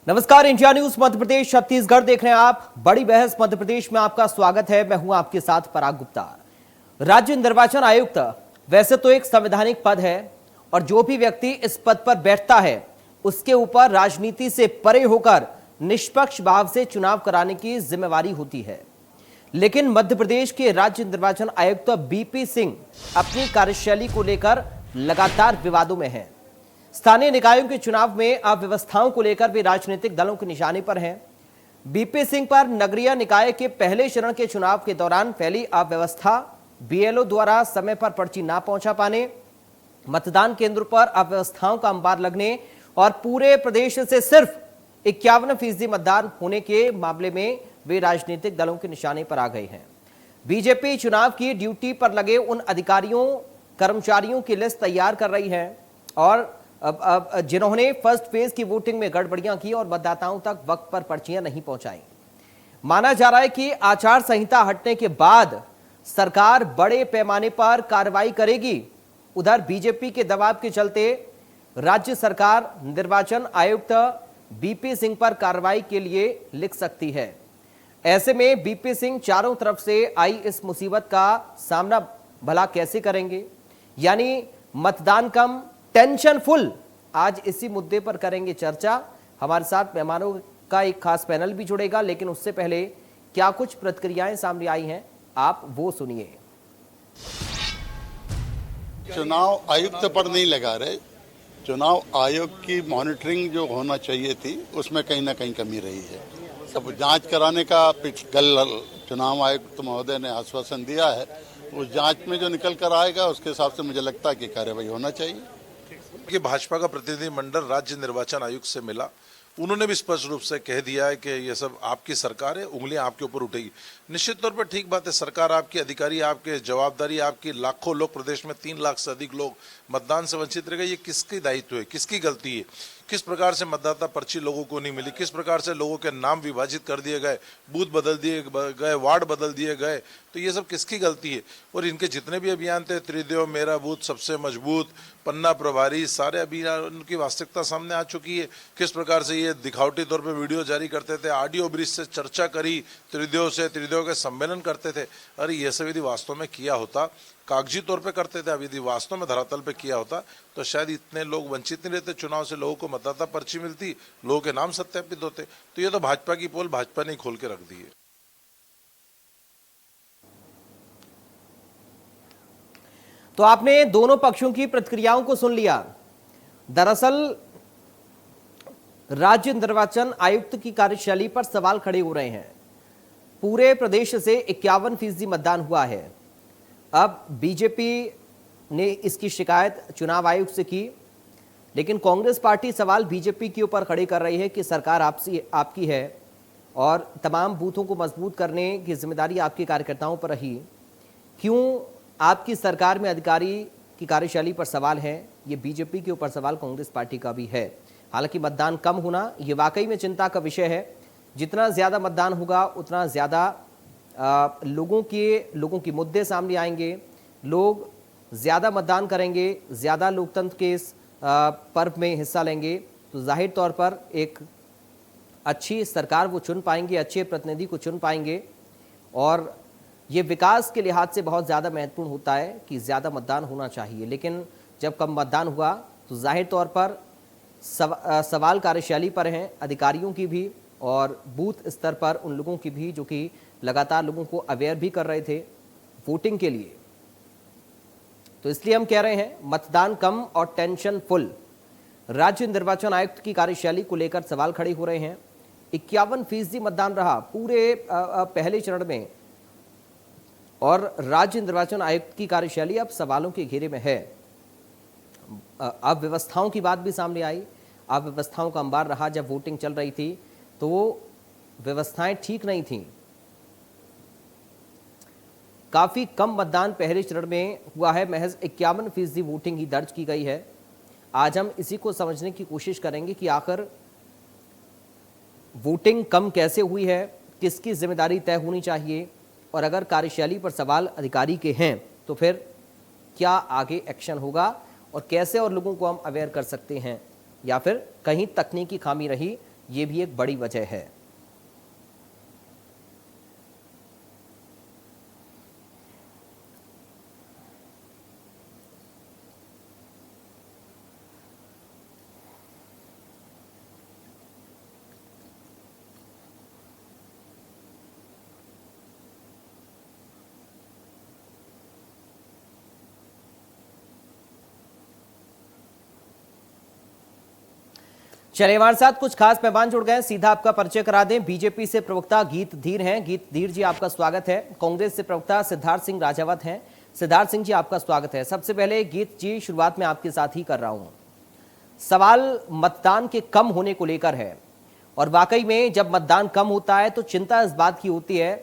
नमस्कार, India news Madhya Pradesh Chhattisgarh देख रहे हैं आप। बड़ी बहस मध्य प्रदेश में आपका स्वागत है। मैं हूं आपके साथ पराग गुप्ता। राज्य निर्वाचन आयुक्त वैसे तो एक संवैधानिक पद है और जो भी व्यक्ति इस पद पर बैठता है उसके ऊपर राजनीति से परे होकर निष्पक्ष भाव से चुनाव कराने की जिम्मेवारी होती है। लेकिन मध्य प्रदेश के राज्य निर्वाचन आयुक्त बीपी सिंह अपनी कार्यशैली को लेकर लगातार विवादों में हैं। स्थानीय निकायों के चुनाव में अव्यवस्थाओं को लेकर भी राजनीतिक दलों के निशाने पर हैं। बीपी सिंह पर नगरीय निकाय के पहले चरण के चुनाव के दौरान फैली अव्यवस्था, बीएलओ द्वारा समय पर पर्ची ना पहुंचा पाने, मतदान केंद्र पर अव्यवस्थाओं का अंबार लगने और पूरे प्रदेश से सिर्फ 51% मतदान होने के मामले में वे राजनीतिक दलों के निशाने पर आ गए हैं। बीजेपी चुनाव की ड्यूटी पर लगे उन अधिकारियों कर्मचारियों की लिस्ट तैयार कर रही है और जिन्होंने फर्स्ट फेज की वोटिंग में गड़बड़ियां की और मतदाताओं तक वक्त पर पर्चियां नहीं पहुंचाई। माना जा रहा है कि आचार संहिता हटने के बाद सरकार बड़े पैमाने पर कार्रवाई करेगी। उधर बीजेपी के दबाव के चलते राज्य सरकार निर्वाचन आयुक्त बीपी सिंह पर कार्रवाई के लिए लिख सकती है। ऐसे में बीपी सिंह चारों तरफ से आई इस मुसीबत का सामना भला कैसे करेंगे, यानी मतदान कम टेंशन फुल। आज इसी मुद्दे पर करेंगे चर्चा। हमारे साथ मेहमानों का एक खास पैनल भी जुड़ेगा, लेकिन उससे पहले क्या कुछ प्रतिक्रियाएं सामने आई हैं आप वो सुनिए। चुनाव आयुक्त पर नहीं लगा रहे, चुनाव आयोग की मॉनिटरिंग जो होना चाहिए थी उसमें कहीं ना कहीं कमी रही है। सब जांच कराने का कल चुनाव आयुक्त महोदय ने आश्वासन दिया है। उस जांच में जो निकल कर आएगा उसके हिसाब से मुझे लगता है कि कार्रवाई होना चाहिए। कि भाजपा का प्रतिनिधिमंडल राज्य निर्वाचन आयुक्त से मिला, उन्होंने भी स्पष्ट रूप से कह दिया है कि ये सब आपकी सरकार है, उंगलियां आपके ऊपर उठेगी। निश्चित तौर पर ठीक बात है, सरकार आपकी, अधिकारी आपके, जवाबदारी आपकी। लाखों लोग, प्रदेश में 3 लाख से अधिक लोग मतदान से वंचित रह गए। ये किसकी दायित्व है, किसकी गलती है? किस प्रकार से मतदाता पर्ची लोगों को नहीं मिली, किस प्रकार से लोगों के नाम विभाजित कर दिए गए, बूथ बदल दिए गए, वार्ड बदल दिए गए, तो ये सब किसकी गलती है? और इनके जितने भी अभियान थे, त्रिदेव, मेरा बूथ सबसे मजबूत, पन्ना प्रभारी, सारे अभियान, उनकी वास्तविकता सामने आ चुकी है। किस प्रकार से ये दिखावटी तौर पर वीडियो जारी करते थे, ऑडियो ब्रिज से चर्चा करी, त्रिदेव से, त्रिदेव के सम्मेलन करते थे। अरे ये सब यदि वास्तव में किया होता, कागजी तौर पे करते थे, अब यदि वास्तव में धरातल पे किया होता तो शायद इतने लोग वंचित नहीं रहते चुनाव से, लोगों को मतदाता पर्ची मिलती, लोगों के नाम सत्यापित होते। तो ये तो भाजपा की पोल भाजपा ने खोल के रख दी है। तो आपने दोनों पक्षों की प्रतिक्रियाओं को सुन लिया। दरअसल राज्य निर्वाचन आयुक्त की कार्यशैली पर सवाल खड़े हो रहे हैं। पूरे प्रदेश से 51% मतदान हुआ है। अब बीजेपी ने इसकी शिकायत चुनाव आयोग से की, लेकिन कांग्रेस पार्टी सवाल बीजेपी के ऊपर खड़े कर रही है कि सरकार आपकी है और तमाम बूथों को मजबूत करने की जिम्मेदारी आपके कार्यकर्ताओं पर रही। क्यों आपकी सरकार में अधिकारी की कार्यशैली पर सवाल है? ये बीजेपी के ऊपर सवाल कांग्रेस पार्टी का भी है। हालांकि मतदान कम होना ये वाकई में चिंता का विषय है। जितना ज्यादा मतदान होगा उतना ज्यादा लोगों की मुद्दे सामने आएंगे, लोग ज्यादा मतदान करेंगे, ज्यादा लोकतंत्र के इस पर्व में हिस्सा लेंगे, तो जाहिर तौर पर एक अच्छी सरकार वो चुन पाएंगे, अच्छे प्रतिनिधि को चुन पाएंगे। और ये विकास के लिहाज से बहुत ज़्यादा महत्वपूर्ण होता है कि ज़्यादा मतदान होना चाहिए। लेकिन जब कम मतदान हुआ तो जाहिर तौर पर सवाल कार्यशैली पर हैं, अधिकारियों की भी और बूथ स्तर पर उन लोगों की भी जो कि लगातार लोगों को अवेयर भी कर रहे थे वोटिंग के लिए। तो इसलिए हम कह रहे हैं मतदान कम और टेंशन फुल। राज्य निर्वाचन आयुक्त की कार्यशैली को लेकर सवाल खड़े हो रहे हैं। 51% मतदान रहा पूरे पहले चरण में और राज्य निर्वाचन आयुक्त की कार्यशैली अब सवालों के घेरे में है। अव्यवस्थाओं की बात भी सामने आई। अव्यवस्थाओं का अंबार रहा। जब वोटिंग चल रही थी तो व्यवस्थाएं ठीक नहीं थीं। काफी कम मतदान पहले चरण में हुआ है, महज 51% वोटिंग ही दर्ज की गई है। आज हम इसी को समझने की कोशिश करेंगे कि आखिर वोटिंग कम कैसे हुई है, किसकी जिम्मेदारी तय होनी चाहिए, और अगर कार्यशैली पर सवाल अधिकारी के हैं तो फिर क्या आगे एक्शन होगा और कैसे और लोगों को हम अवेयर कर सकते हैं, या फिर कहीं तकनीकी खामी रही ये भी एक बड़ी वजह है। चलिए हमारे साथ कुछ खास मेहमान जुड़ गए, सीधा आपका परिचय करा दें। बीजेपी से प्रवक्ता गीत धीर हैं। गीत धीर जी आपका स्वागत है। कांग्रेस से प्रवक्ता सिद्धार्थ सिंह राजावत हैं। सिद्धार्थ सिंह जी आपका स्वागत है। सबसे पहले गीत जी शुरुआत में आपके साथ ही कर रहा हूं। सवाल मतदान के कम होने को लेकर है और वाकई में जब मतदान कम होता है तो चिंता इस बात की होती है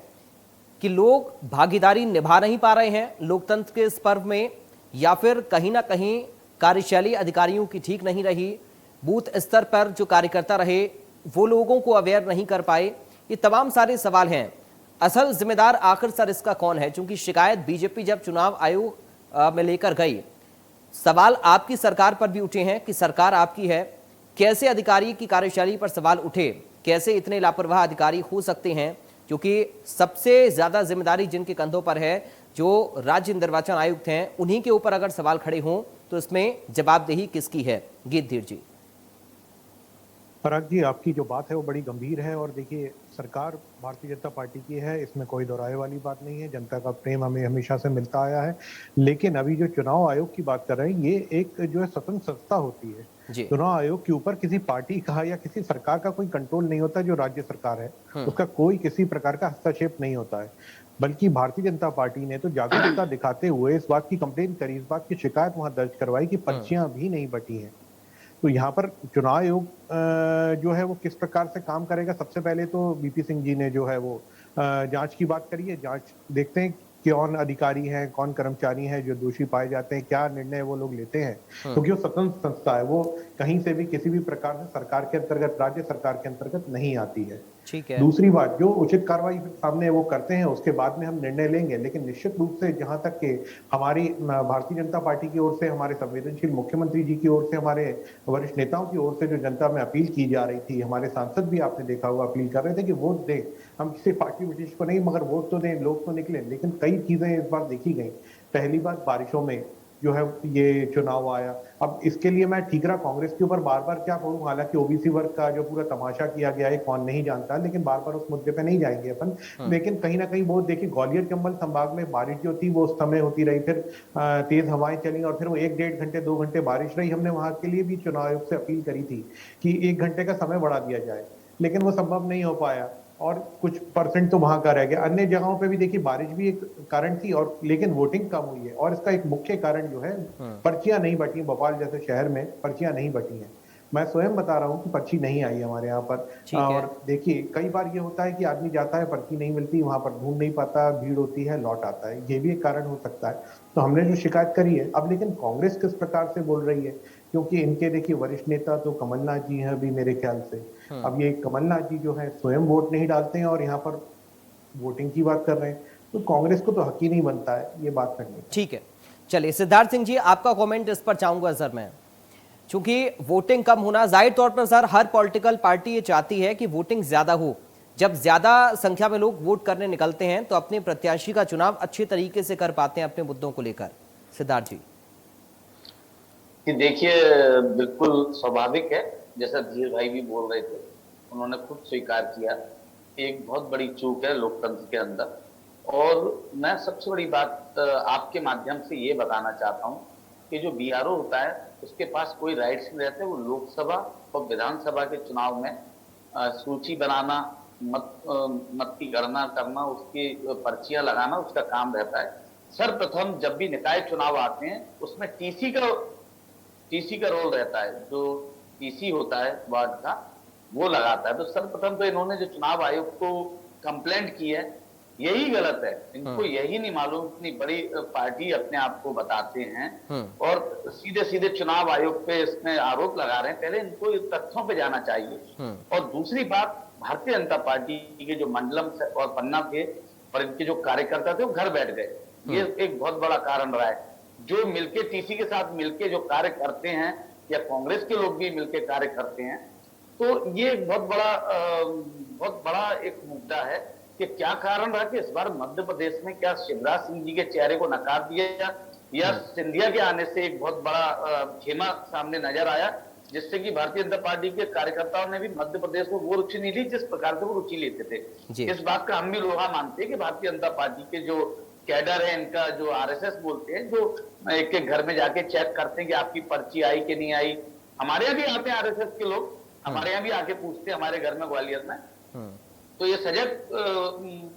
कि लोग भागीदारी निभा नहीं पा रहे हैं लोकतंत्र के इस पर्व में, या फिर कहीं ना कहीं कार्यशैली अधिकारियों की ठीक नहीं रही, बूथ स्तर पर जो कार्यकर्ता रहे वो लोगों को अवेयर नहीं कर पाए। ये तमाम सारे सवाल हैं। असल जिम्मेदार आखिर सर इसका कौन है? क्योंकि शिकायत बीजेपी जब चुनाव आयोग में लेकर गई, सवाल आपकी सरकार पर भी उठे हैं कि सरकार आपकी है, कैसे अधिकारी की कार्यशैली पर सवाल उठे, कैसे इतने लापरवाह अधिकारी हो सकते हैं? क्योंकि सबसे ज्यादा जिम्मेदारी जिनके कंधों पर है, जो राज्य निर्वाचन आयुक्त हैं, उन्हीं के ऊपर अगर सवाल खड़े हों तो इसमें जवाबदेही किसकी है? गीत धीर जी। पराग जी, आपकी जो बात है वो बड़ी गंभीर है और देखिए, सरकार भारतीय जनता पार्टी की है, इसमें कोई दोहराए वाली बात नहीं है। जनता का प्रेम हमें हमेशा से मिलता आया है। लेकिन अभी जो चुनाव आयोग की बात कर रहे हैं, ये एक जो है स्वतंत्र संस्था होती है। चुनाव आयोग के ऊपर किसी पार्टी का या किसी सरकार का कोई कंट्रोल नहीं होता। जो राज्य सरकार है उसका कोई किसी प्रकार का हस्तक्षेप नहीं होता है। बल्कि भारतीय जनता पार्टी ने तो जागरूकता दिखाते हुए इस बात की कंप्लेन करी, इस बात की शिकायत वहां दर्ज करवाई कि पर्चियां भी नहीं बटी हैं। तो यहाँ पर चुनाव आयोग जो है वो किस प्रकार से काम करेगा, सबसे पहले तो बीपी सिंह जी ने जो है वो जांच की बात करी है। जांच देखते हैं कौन अधिकारी हैं, कौन कर्मचारी हैं जो दोषी पाए जाते हैं, क्या निर्णय वो लोग लेते हैं, क्योंकि वो स्वतंत्र संस्था है। वो कहीं से भी किसी भी प्रकार से सरकार के अंतर्गत, राज्य सरकार के अंतर्गत नहीं आती है। ठीक है। दूसरी बात, जो उचित कार्रवाई सामने वो करते हैं उसके बाद में हम निर्णय लेंगे। लेकिन निश्चित रूप से जहां तक के हमारी भारतीय जनता पार्टी की ओर से, हमारे संवेदनशील मुख्यमंत्री जी की ओर से, हमारे वरिष्ठ नेताओं की ओर से जो जनता में अपील की जा रही थी, हमारे सांसद भी आपने देखा होगा अपील कर रहे थे कि वोट दें। हम किसी पार्टी विशेष को नहीं, मगर वोट तो दें, लोग तो निकले। लेकिन कई चीजें इस बार देखी गई। पहली बात, बारिशों में जो है ये चुनाव आया। अब इसके लिए मैं ठीकरा कांग्रेस के ऊपर बार बार क्या कहूं, हालांकि ओबीसी वर्ग का जो पूरा तमाशा किया गया है कौन नहीं जानता, लेकिन बार बार उस मुद्दे पे नहीं जाएंगे अपन। लेकिन कहीं ना कहीं वो देखिए, ग्वालियर चंबल संभाग में बारिश जो थी वो उस समय होती रही, फिर तेज हवाएं चली और फिर वो 1-1.5 घंटे 2 घंटे बारिश रही। हमने वहां के लिए भी चुनाव आयोग से अपील करी थी कि 1 घंटे का समय बढ़ा दिया जाए, लेकिन वो संभव नहीं हो पाया और कुछ परसेंट तो वहां का रह गया। अन्य जगहों पे भी देखिए बारिश भी एक कारण थी, और लेकिन वोटिंग कम हुई है। और इसका एक मुख्य कारण जो है, पर्चियां नहीं बटी। भोपाल जैसे शहर में पर्चियां नहीं बटी हैं। मैं स्वयं बता रहा हूँ कि पर्ची नहीं आई हमारे यहाँ पर। और देखिए, कई बार ये होता है कि आदमी जाता है, पर्ची नहीं मिलती, वहां पर ढूंढ नहीं पाता, भीड़ होती है, लौट आता है। ये भी एक कारण हो सकता है। तो हमने जो शिकायत करी है, अब लेकिन कांग्रेस किस प्रकार से बोल रही है, क्योंकि इनके देखिए वरिष्ठ नेता तो कमलनाथ जी हैं अभी मेरे ख्याल से। अब ये कमलनाथ जी जो है स्वयं वोट नहीं डालते हैं और यहाँ पर वोटिंग की बात कर रहे हैं, तो कांग्रेस को तो हक ही नहीं बनता है ये बात करने। ठीक है, चलिए सिद्धार्थ सिंह जी आपका कमेंट इस पर चाहूंगा सर मैं, क्योंकि वोटिंग कम होना जाहिर तौर पर सर हर पॉलिटिकल पार्टी ये चाहती है कि वोटिंग ज्यादा हो। जब ज्यादा संख्या में लोग वोट करने निकलते हैं तो अपने प्रत्याशी का चुनाव अच्छे तरीके से कर पाते हैं अपने मुद्दों को लेकर। सिद्धार्थ जी। देखिए, बिल्कुल स्वाभाविक है, जैसा धीर भाई भी बोल रहे थे, उन्होंने खुद स्वीकार किया, एक बहुत बड़ी चूक है लोकतंत्र के अंदर। और मैं सबसे बड़ी बात आपके माध्यम से ये बताना चाहता हूँ कि जो बीआरओ होता है उसके पास कोई राइट्स नहीं रहते। वो लोकसभा और विधानसभा के चुनाव में सूची बनाना, मत की गणना करना, उसकी पर्चियां लगाना उसका काम रहता है। सर्वप्रथम जब भी निकाय चुनाव आते हैं उसमें टीसी का रोल रहता है। जो टीसी होता है वार्ड का, वो लगाता है। तो सर्वप्रथम तो इन्होंने जो चुनाव आयोग को कंप्लेंट की है यही गलत है। इनको यही नहीं मालूम, इतनी बड़ी पार्टी अपने आप को बताते हैं और सीधे सीधे चुनाव आयोग पे इसमें आरोप लगा रहे हैं। पहले इनको तथ्यों पे जाना चाहिए। और दूसरी बात, भारतीय जनता पार्टी के जो मंडलम और पन्ना थे और इनके जो कार्यकर्ता थे वो घर बैठ गए। ये एक बहुत बड़ा कारण रहा है। जो मिलके टीसी के साथ मिलके जो कार्य करते हैं, या कांग्रेस के लोग भी मिलके कार्य करते हैं, तो ये एक बहुत बड़ा एक मुद्दा है कि क्या कारण रहा कि इस बार मध्य प्रदेश में क्या शिवराज सिंह जी के चेहरे को नकार दिया या सिंधिया के आने से एक बहुत बड़ा खेमा सामने नजर आया, जिससे कि भारतीय जनता पार्टी के कार्यकर्ताओं ने भी मध्य प्रदेश में वो रुचि नहीं ली जिस प्रकार से वो रुचि लेते थे। इस बात का हम भी लोग मानते हैं कि भारतीय जनता पार्टी के जो कैडर है, इनका जो आरएसएस बोलते हैं, जो एक एक घर में जाके चेक करते हैं कि आपकी पर्ची आई कि नहीं आई। हमारे यहाँ भी आते हैं आरएसएस के लोग, हमारे यहाँ भी आके पूछते हैं हमारे घर में ग्वालियर में। तो ये सजग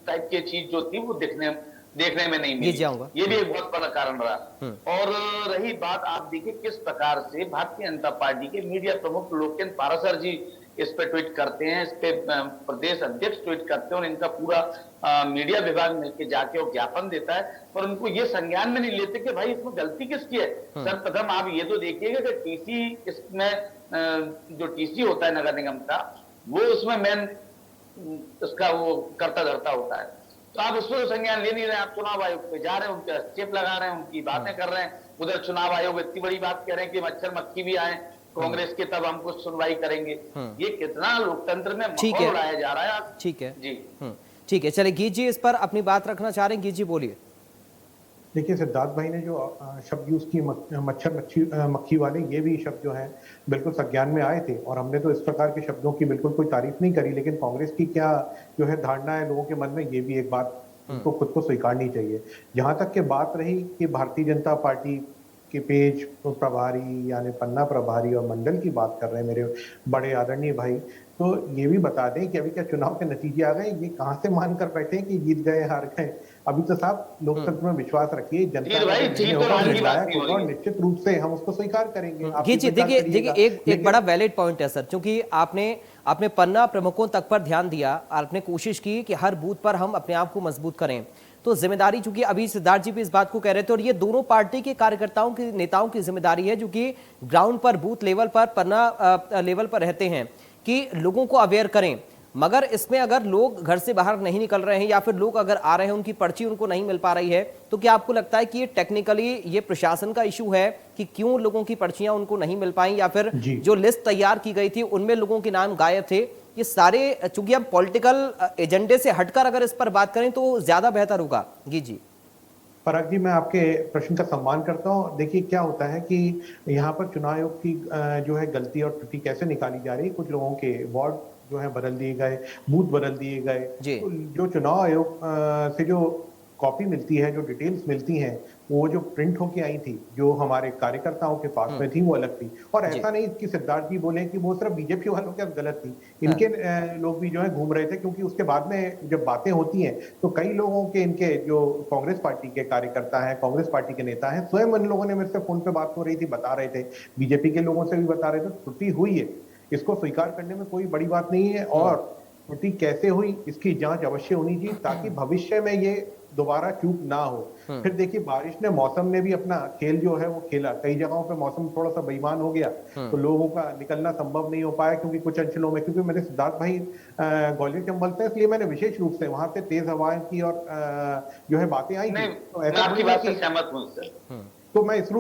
टाइप की चीज जो थी वो देखने में नहीं मिली। ये भी एक बहुत बड़ा कारण रहा। और रही बात, आप देखिए किस प्रकार से भारतीय जनता पार्टी के मीडिया प्रमुख लोकेन पारासर जी इस पे ट्वीट करते हैं, इस पे प्रदेश अध्यक्ष ट्वीट करते हैं और इनका पूरा मीडिया विभाग मिलकर जाके वो ज्ञापन देता है, पर उनको ये संज्ञान में नहीं लेते कि भाई इसमें गलती किसकी है। सर्वप्रथम आप ये तो देखिएगा कि टीसी, इसमें जो टीसी होता है नगर निगम का, वो उसमें मेन इसका वो करता धरता होता है। तो आप उसको तो संज्ञान ले नहीं रहे, आप चुनाव आयोग पे जा रहे हैं, उनके स्टेप लगा रहे हैं, उनकी बातें कर रहे हैं। उधर चुनाव आयोग इतनी बड़ी बात कह रहे हैं कि मच्छर मक्खी भी आए कांग्रेस के तब हम कुछ सुनवाई करेंगे। ये कितना लोकतंत्र में माहौल उड़ाया जा रहा है। ठीक है जी, ठीक है। चलिए गीत जी इस पर अपनी बात रखना चाह रहे हैं, गीत जी बोलिए। देखिए, सिद्धार्थ भाई ने जो शब्द यूज की मच्छर मक्खी वाले, ये भी शब्द जो है बिल्कुल संज्ञान में आए थे और हमने तो इस प्रकार के शब्दों की बिल्कुल कोई तारीफ नहीं करी, लेकिन कांग्रेस की क्या जो है धारणा है लोगों के मन में, ये भी एक बात उनको खुद को स्वीकारनी चाहिए। जहां तक के बात रही कि भारतीय जनता पार्टी के पेज प्रभारी यानी पन्ना प्रभारी और मंडल की बात कर रहे हैं मेरे बड़े आदरणीय भाई, तो ये भी बता दें कि अभी क्या चुनाव के नतीजे आ गए, ये कहां से मानकर बैठे कि जीत गए हार गए। अभी तो साहब लोकतंत्र में विश्वास रखिए, जनता होगा और निश्चित रूप से हम उसको स्वीकार करेंगे। देखिए एक बड़ा वैलिड पॉइंट है सर, क्योंकि आपने पन्ना प्रमुखों तक पर ध्यान दिया, आपने कोशिश की कि हर बूथ पर हम अपने आप को मजबूत करें। तो जिम्मेदारी, चूंकि अभी सिद्धार्थ जी भी इस बात को कह रहे थे, और ये दोनों पार्टी के कार्यकर्ताओं की, नेताओं की जिम्मेदारी है जो कि ग्राउंड पर, बूथ लेवल पर, पन्ना लेवल पर रहते हैं, कि लोगों को अवेयर करें। मगर इसमें अगर लोग घर से बाहर नहीं निकल रहे हैं या फिर लोग अगर आ रहे हैं उनकी पर्ची उनको नहीं मिल पा रही है, तो क्या आपको लगता है कि ये टेक्निकली ये प्रशासन का इशू है कि क्यों लोगों की पर्चियां उनको नहीं मिल पाई, या फिर जो लिस्ट तैयार की गई थी उनमें लोगों के नाम गायब थे? ये सारे, चूंकि हम पॉलिटिकल एजेंडे से हटकर अगर इस पर बात करें तो ज्यादा बेहतर होगा। जी पराग जी, मैं आपके प्रश्न का सम्मान करता हूं। देखिए क्या होता है कि यहाँ पर चुनाव आयोग की जो है गलती और त्रुटि कैसे निकाली जा रही है, कुछ लोगों के वार्ड जो है बदल दिए गए, बूथ बदल दिए गए। तो जो चुनाव आयोग से जो कॉपी मिलती है, जो डिटेल्स मिलती हैं, वो जो प्रिंट होके आई थी, जो हमारे कार्यकर्ताओं के पास में थी, वो अलग थी। और ऐसा नहीं कि सिद्धार्थ जी बोले कि वो सिर्फ बीजेपी वालों के गलत थी, इनके लोग भी जो है घूम रहे थे, क्योंकि उसके बाद में जब बातें होती हैं तो कई लोगों के, इनके जो कांग्रेस पार्टी के कार्यकर्ता हैं, कांग्रेस पार्टी के नेता हैं, स्वयं उन लोगों ने मेरे से फोन पे बात हो रही थी, बता रहे थे, बीजेपी के लोगों से भी बता रहे थे त्रुटि हुई है, इसको स्वीकार करने में कोई बड़ी बात नहीं है। और त्रुटि कैसे हुई इसकी जांच अवश्य होनी चाहिए, ताकि भविष्य में ये दोबारा चूक ना हो। फिर देखिए, बारिश ने, मौसम ने भी अपना खेल जो है वो खेला। कई जगहों पे मौसम थोड़ा सा बेईमान हो गया, तो लोगों का निकलना संभव नहीं हो पाया, क्योंकि कुछ अंचलों में, क्योंकि मेरे सिद्धार्थ भाई ग्वालियर चंबल से, इसलिए मैंने विशेष रूप से वहां से तेज हवाएं की और जो है बातें आई थी। तो ऐसा तो मैं इस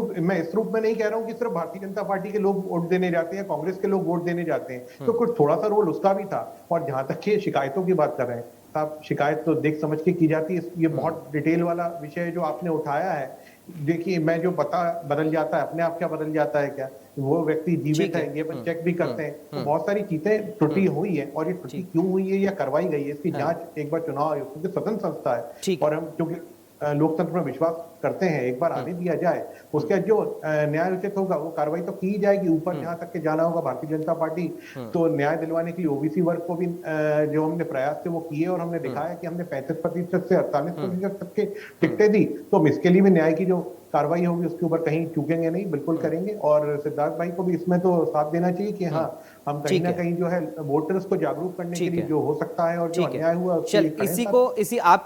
रूप में नहीं कह रहा हूं कि सिर्फ भारतीय जनता पार्टी के लोग वोट देने जाते हैं, कांग्रेस के लोग वोट देने जाते हैं, तो कुछ थोड़ा सा रोल उसका भी था। और जहां तक कि शिकायतों की बात कर रहे हैं साहब, शिकायत तो देख समझ के की जाती है। ये बहुत डिटेल वाला विषय जो आपने उठाया है। देखिए, मैं जो बदल जाता है, अपने आप क्या बदल जाता है, क्या वो व्यक्ति जीवित है, ये अपन चेक भी करते हैं। तो बहुत सारी चीजें त्रुटि हुई है, और ये त्रुटि क्यों हुई है या करवाई गई है, इसकी जांच एक बार चुनाव आयोग, क्योंकि स्वतंत्र संस्था है और हम क्योंकि लोकतंत्र में विश्वास करते हैं, एक बार आने दिया जाए, उसके जो न्याय उचित होगा वो कार्रवाई तो की जाएगी। ऊपर जहां तक के जाना होगा भारतीय जनता पार्टी तो न्याय दिलवाने के लिए ओबीसी वर्ग को भी जो हमने प्रयास थे वो किए, और हमने दिखाया कि हमने 35% से 48% तक के टिकटें दी। तो हम इसके लिए भी न्याय की जो कार्रवाई होगी उसके ऊपर कहीं चूकेंगे नहीं, बिल्कुल करेंगे। और सिद्धार्थ भाई को भी इसमें तो साथ देना चाहिए कि हाँ, हम कहीं ना कहीं जो है वोटर्स को जागरूक करने के लिए जो हो सकता है और जो अन्याय हुआ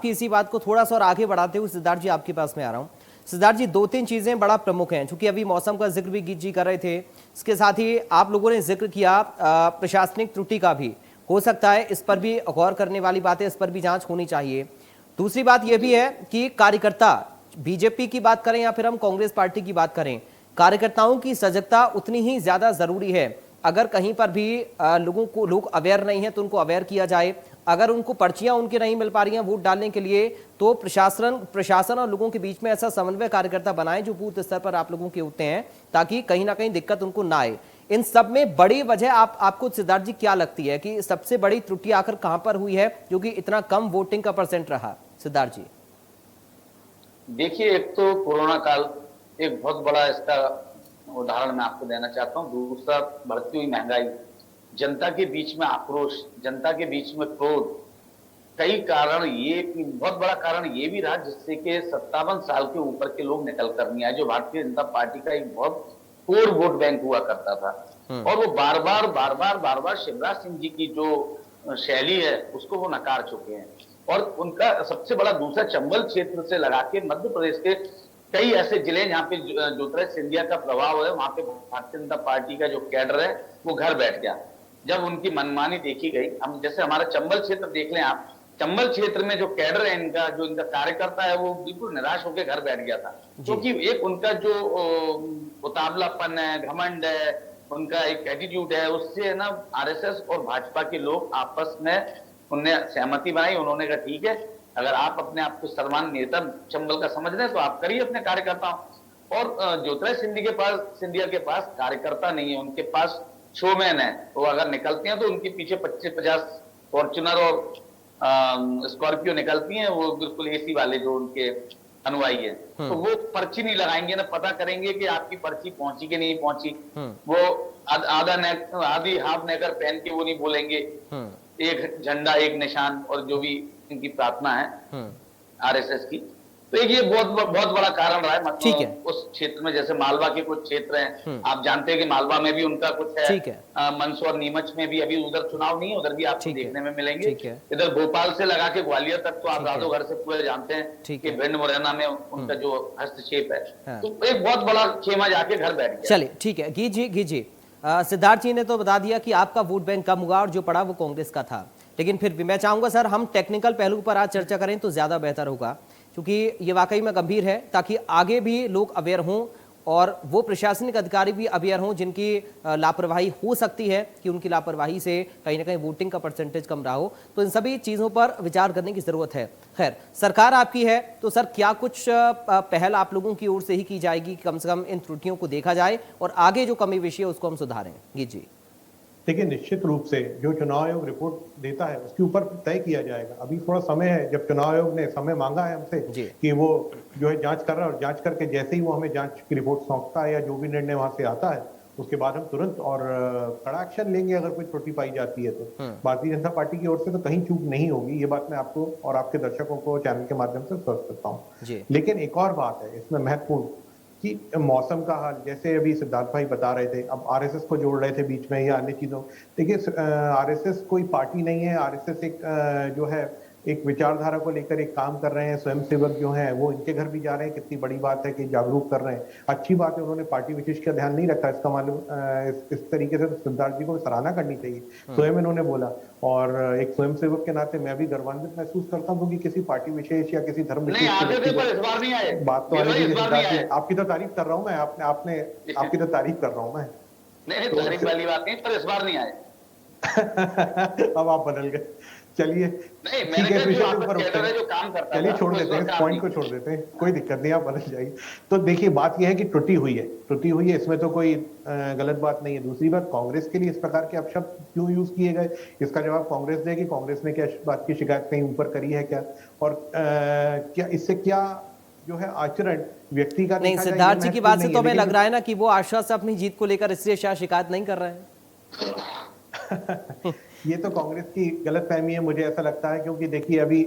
इसी बात को थोड़ा सा और आगे बढ़ाते हुए सिद्धार्थ जी आपके पास में आ रहा हूँ। सिद्धार्थ जी, 2-3 चीजें बड़ा प्रमुख हैं, क्योंकि अभी मौसम का जिक्र भी गीत जी कर रहे थे, इसके साथ ही आप लोगों ने जिक्र किया प्रशासनिक त्रुटि का भी, हो सकता है इस पर भी गौर करने वाली बात है, इस पर भी जांच होनी चाहिए। दूसरी बात यह भी है कि कार्यकर्ता, बीजेपी की बात करें या फिर हम कांग्रेस पार्टी की बात करें, कार्यकर्ताओं की सजगता उतनी ही ज्यादा जरूरी है, अगर कहीं पर भी लोग अवेयर नहीं है तो उनको अवेयर किया जाए। अगर उनको पर्चियां उनकी नहीं मिल पा रही हैं वोट डालने के लिए, तो प्रशासन और लोगों के बीच में ऐसा समन्वय कार्यकर्ता बनाए जो बूथ स्तर पर आप लोगों के होते हैं, ताकि कहीं ना कहीं दिक्कत उनको ना आए। इन सब में बड़ी वजह आपको सिद्धार्थ जी क्या लगती है कि सबसे बड़ी त्रुटि आखिर कहां पर हुई है जो कि इतना कम वोटिंग का परसेंट रहा, सिद्धार्थ जी? देखिए, एक तो कोरोना काल एक बहुत बड़ा इसका उदाहरण मैं आपको देना चाहता हूँ। दूसरा, बढ़ती हुई महंगाई, जनता के बीच में आक्रोश, जनता के बीच में क्रोध, कई कारण, ये बहुत बड़ा कारण ये भी रहा जिससे कि 57 साल के ऊपर के लोग निकल कर नहीं आए, जो भारतीय जनता पार्टी का एक बहुत कोर वोट बैंक हुआ करता था। और वो बार बार शिवराज सिंह जी की जो शैली है उसको वो नकार चुके हैं। और उनका सबसे बड़ा दूसरा, चंबल क्षेत्र से लगा के मध्य प्रदेश के कई ऐसे जिले जहाँ पे ज्योतिरादित्य सिंधिया का प्रभाव है, वहां पे भारतीय जनता पार्टी का जो कैडर है वो घर बैठ गया जब उनकी मनमानी देखी गई। हम जैसे हमारा चंबल क्षेत्र देख लें आप, चंबल क्षेत्र में जो कैडर है इनका, जो इनका कार्यकर्ता है, वो बिल्कुल निराश होकर घर बैठ गया था, क्योंकि एक उनका जो उतावलापन है, घमंड है, उनका एक एटीट्यूड है, उससे ना आरएसएस और भाजपा के लोग आपस में उनने सहमति बनाई। उन्होंने कहा ठीक है, अगर आप अपने आप को सर्वमान्य नेता चंबल का समझ रहे हैं तो आप करिए अपने कार्यकर्ताओं। और ज्योतिरादित्य सिंधिया के पास कार्यकर्ता नहीं है, उनके पास शोमैन है। वो अगर निकलते हैं तो उनके पीछे 25-50 फॉर्च्यूनर और स्कॉर्पियो निकलती हैं, वो बिल्कुल एसी वाले जो उनके अनुयायी है। तो वो पर्ची नहीं लगाएंगे, ना पता करेंगे कि आपकी पर्ची पहुंची कि नहीं पहुंची। वो आधी हाफ नेकर पहन के वो नहीं बोलेंगे, एक झंडा एक निशान और जो भी इनकी प्रार्थना है आरएसएस की। तो ये बहुत बड़ा कारण रहा है। मतलब उस क्षेत्र में, जैसे मालवा के कुछ क्षेत्र हैं, आप जानते हैं कि मालवा में भी उनका कुछ है, मंदसौर नीमच में भी अभी उधर चुनाव नहीं है, उधर भी आपको देखने में मिलेंगे। इधर भोपाल से लगा के ग्वालियर तक तो आप रातों घर से पूरे जानते हैं कि भिंड मुरैना में उनका जो हस्तक्षेप है, तो एक बहुत बड़ा खेमा जाके घर बैठ गया। चलिए ठीक है, घी जी सिद्धार्थ जी ने तो बता दिया कि आपका वोट बैंक कम हुआ और जो पड़ा वो कांग्रेस का था, लेकिन फिर भी मैं चाहूंगा सर हम टेक्निकल पहलू पर आज चर्चा करें तो ज्यादा बेहतर होगा, क्योंकि ये वाकई में गंभीर है, ताकि आगे भी लोग अवेयर हों और वो प्रशासनिक अधिकारी भी अवेयर हों जिनकी लापरवाही हो सकती है कि उनकी लापरवाही से कहीं ना कहीं वोटिंग का परसेंटेज कम रहा हो। तो इन सभी चीज़ों पर विचार करने की ज़रूरत है। खैर, सरकार आपकी है तो सर क्या कुछ पहल आप लोगों की ओर से ही की जाएगी कि कम से कम इन त्रुटियों को देखा जाए और आगे जो कमी विषय है उसको हम सुधारें? जी देखिए, निश्चित रूप से जो चुनाव आयोग रिपोर्ट देता है उसके ऊपर तय किया जाएगा। अभी थोड़ा समय है, जब चुनाव आयोग ने समय मांगा है हमसे कि वो जो है जांच कर रहा है, और जांच करके जैसे ही वो हमें जांच की रिपोर्ट सौंपता है या जो भी निर्णय वहां से आता है उसके बाद हम तुरंत और कड़ा एक्शन लेंगे अगर कोई त्रुटि पाई जाती है तो। भारतीय जनता पार्टी की ओर से तो कहीं चूक नहीं होगी, ये बात मैं आपको और आपके दर्शकों को चैनल के माध्यम से स्पष्ट करता हूँ। लेकिन एक और बात है इसमें महत्वपूर्ण कि मौसम का हाल, जैसे अभी सिद्धार्थ भाई बता रहे थे, अब आरएसएस को जोड़ रहे थे बीच में या अन्य चीजों। देखिए, आरएसएस कोई पार्टी नहीं है, आरएसएस एक जो है एक विचारधारा को लेकर एक काम कर रहे हैं। स्वयंसेवक जो हैं वो इनके घर भी जा रहे हैं, कितनी बड़ी बात है कि जागरूक कर रहे हैं, अच्छी बात है। उन्होंने पार्टी विशेष का ध्यान नहीं रखा, इसका मालूम इस तरीके से तो सिद्धार्थ जी को सराहना करनी चाहिए, स्वयं इन्होंने बोला। और एक स्वयंसेवक के नाते मैं भी गर्वान्वित महसूस करता हूँ, क्योंकि किसी पार्टी विशेष या किसी धर्म विशेष बात तो आपकी तो तारीफ कर रहा हूँ मैं, आपकी तो तारीफ कर रहा हूँ मैं। नहीं, तारीफ वाली बात नहीं, पर इस बार नहीं आए। अब आप बदल गए, चलिए ठीक है, विषय के ऊपर चलिए छोड़ देते हैं, इस पॉइंट को छोड़ देते हैं, कोई दिक्कत नहीं, आप बदल जाइए। तो देखिए, बात यह है कि त्रुटि हुई है, इसमें तो कोई गलत बात नहीं है। दूसरी बात, कांग्रेस के लिए इस प्रकार के अपशब्द क्यों यूज किए गए, इसका जवाब कांग्रेस देगी। कांग्रेस ने क्या बात की शिकायत कहीं ऊपर करी है क्या, और क्या इससे क्या जो है आचरण व्यक्ति का नहीं? सिद्धार्थ जी की बात से तो हमें लग रहा है ना कि वो आशा से अपनी जीत को लेकर इसलिए शायद शिकायत नहीं कर रहे हैं। ये तो कांग्रेस की गलतफहमी है, मुझे ऐसा लगता है, क्योंकि देखिए अभी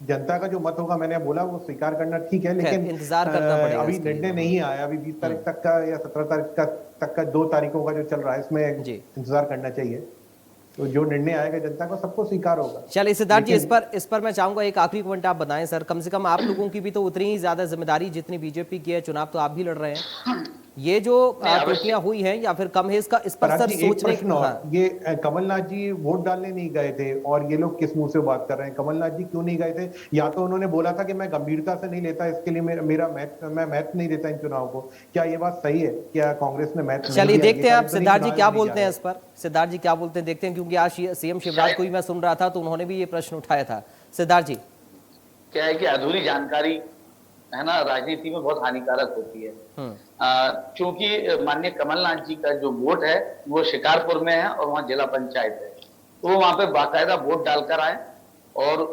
जनता का जो मत होगा, मैंने बोला वो स्वीकार करना ठीक है, लेकिन इंतजार करना पड़ेगा। अभी निर्णय नहीं आया, अभी 20 तारीख तक का या 17 तारीख तक का 2 तारीखों का जो चल रहा है, इसमें इंतजार करना चाहिए। तो जो निर्णय आएगा जनता को सबको स्वीकार होगा। चलिए सिद्धार्थ जी, इस पर मैं चाहूंगा एक आखिरी पॉइंट आप बताएं सर। कम से कम आप लोगों की भी तो उतनी ही ज्यादा जिम्मेदारी जितनी बीजेपी की है, चुनाव तो आप भी लड़ रहे हैं। ये जो नहीं, अवश्य। त्रुटियां हुई हैं या फिर कम है, इसका इस पर पराग सर जी, एक सोचने प्रश्न और, हाँ, ये कमलनाथ जी वोट डालने नहीं गए थे और ये लोग किस मुंह से बात कर रहे हैं? कमलनाथ जी क्यों नहीं गए थे? या तो उन्होंने बोला था कि मैं गंभीरता से नहीं लेता, इसके लिए मैं महत्व नहीं देता इन चुनाव को। क्या ये बात सही है? क्या कांग्रेस ने महत्व नहीं चलिए दिया? ये देखते हैं आप कारण तो नहीं सिद्धार्थ जी चुनाव क्या नहीं बोलते जा हैं रहे। इस पर। सिद्धार्थ जी क्या बोलते हैं, देखते हैं, क्योंकि आज सीएम शिवराज को भी मैं सुन रहा था तो उन्होंने भी ये प्रश्न उठाया था। सिद्धार्थ जी। क्या है कि अधूरी जानकारी है ना, राजनीति में बहुत हानिकारक होती है। क्योंकि माननीय कमलनाथ जी का जो वोट है वो शिकारपुर में है और वहाँ जिला पंचायत है, तो वो वहां पे बाकायदा वोट डालकर आए और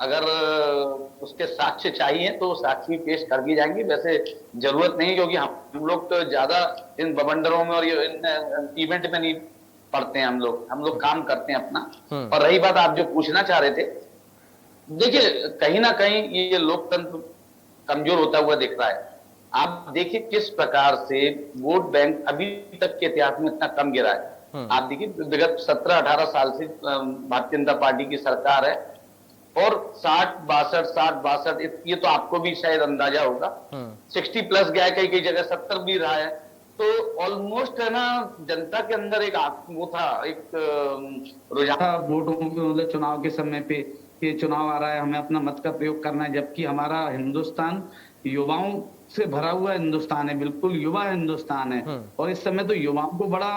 अगर उसके साक्ष्य चाहिए तो साक्ष्य पेश कर दिए जाएंगे। वैसे जरूरत नहीं, क्योंकि हम लोग तो ज्यादा इन बवंडरों में और इन इवेंट में नहीं पढ़ते हैं। हम लोग काम करते हैं अपना। और रही बात आप जो पूछना चाह रहे थे, देखिए कहीं ना कहीं ये लोकतंत्र कमजोर होता हुआ दिख रहा है। आप देखिए किस प्रकार से वोट बैंक अभी तक के इतिहास में इतना कम गिरा है। आप देखिए विगत 17-18 साल से भारतीय जनता पार्टी की सरकार है और 60-62 ये तो आपको भी शायद अंदाजा होगा, 60 प्लस गया है, कई जगह 70 भी रहा है। तो ऑलमोस्ट है ना, जनता के अंदर एक वो था, एक रुझान वोटों के मतलब चुनाव के समय पे ये चुनाव आ रहा है, हमें अपना मत का प्रयोग करना है, जबकि हमारा हिंदुस्तान युवाओं से भरा हुआ हिंदुस्तान है, बिल्कुल युवा हिंदुस्तान है। और इस समय तो युवाओं को बड़ा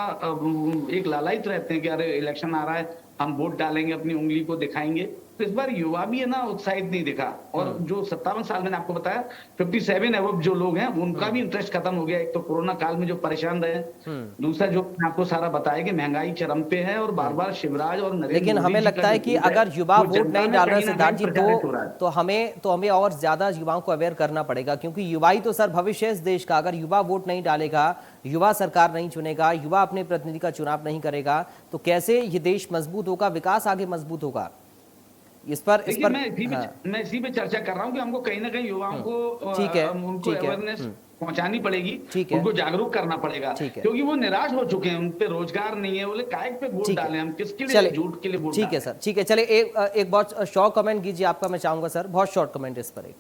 एक लालायित रहते हैं कि अरे इलेक्शन आ रहा है, हम वोट डालेंगे, अपनी उंगली को दिखाएंगे। तो इस बार युवा भी है ना उत्साहित नहीं दिखा। और जो 57 साल मैंने आपको बताया 57 एवब जो लोग हैं उनका भी इंटरेस्ट खत्म हो गया। एक तो कोरोना काल में जो परेशान रहे, दूसरा जो मैंने आपको सारा बताया कि महंगाई चरम पे है और बार बार शिवराज और नरेंद्र लेकिन मोदी हमें जी लगता का है जो कि वोट है, अगर युवा वो वोट जनता नहीं में डाल रहे कहीं ना सिद्धार्थ जी कहीं प्रचारित हो रहा है। तो हमें और ज्यादा युवाओं को अवेयर करना पड़ेगा, क्योंकि युवा ही तो सर भविष्य है इस देश का। अगर युवा वोट नहीं डालेगा, युवा सरकार नहीं चुनेगा, युवा अपने प्रतिनिधि का चुनाव नहीं करेगा, तो कैसे ये देश मजबूत होगा, विकास आगे मजबूत होगा? इस पर मैं इसी पे चर्चा कर रहा हूँ कि हमको कहीं ना कहीं युवाओं को ठीक है, उनको ठीक है। अवेयरनेस पहुंचानी पड़ेगी, ठीक है। उनको जागरूक करना पड़ेगा, ठीक है। क्योंकि वो निराश हो चुके हैं, उन पे रोजगार नहीं है, बोले काहे पे वोट ठीक है। डालें, हम किसके लिए चले झूठ के लिए वोट ठीक है डालें? सर, ठीक है। चले एक बहुत शॉर्ट कमेंट कीजिए आपका, मैं चाहूंगा सर, बहुत शॉर्ट कमेंट इस पर।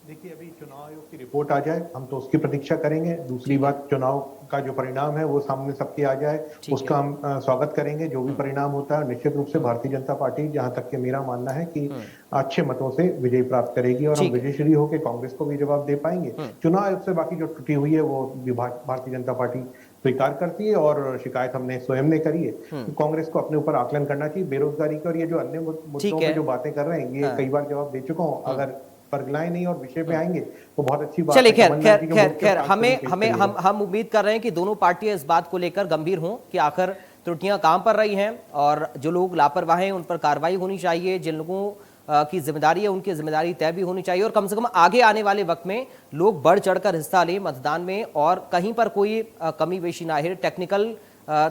देखिए, अभी चुनाव आयोग की रिपोर्ट आ जाए, हम तो उसकी प्रतीक्षा करेंगे। दूसरी बात, चुनाव का जो परिणाम है वो सामने सबके आ जाए, उसका हम स्वागत करेंगे। जो भी परिणाम होता है, निश्चित रूप से भारतीय जनता पार्टी, जहां तक के मेरा मानना है कि अच्छे मतों से विजय प्राप्त करेगी और हम विजयश्री होकर कांग्रेस को भी जवाब दे पाएंगे। चुनाव आयोग से बाकी जो त्रुटि हुई है वो भारतीय जनता पार्टी स्वीकार करती है और शिकायत हमने स्वयं ने करी है। तो कांग्रेस को अपने ऊपर आकलन करना चाहिए बेरोजगारी का। और ये जो अन्य मुद्दों पे जो बातें कर रहे हैं, ये कई बार जवाब दे चुका हूँ। अगर परगलाएं नहीं और विषय पे आएंगे तो बहुत अच्छी बात है। चलिए खैर हम उम्मीद कर रहे हैं कि दोनों पार्टियां इस बात को लेकर गंभीर हों कि आखिर त्रुटियां कहां पर रही हैं और जो लोग लापरवाह हैं उन पर कार्रवाई होनी चाहिए। जिन लोगों की जिम्मेदारी है उनकी जिम्मेदारी तय भी होनी चाहिए और कम से कम आगे आने वाले वक्त में लोग बढ़ चढ़कर हिस्सा लें मतदान में और कहीं पर कोई कमी बेशी ना है। टेक्निकल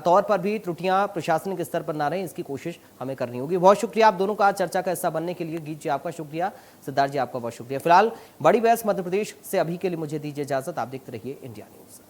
तौर पर भी त्रुटियां प्रशासनिक स्तर पर ना रहें, इसकी कोशिश हमें करनी होगी। बहुत शुक्रिया आप दोनों का चर्चा का हिस्सा बनने के लिए। गीत जी आपका शुक्रिया, सिद्धार्थ जी आपका बहुत शुक्रिया। फिलहाल बड़ी बहस मध्य प्रदेश से अभी के लिए मुझे दीजिए इजाजत। आप देखते रहिए इंडिया न्यूज।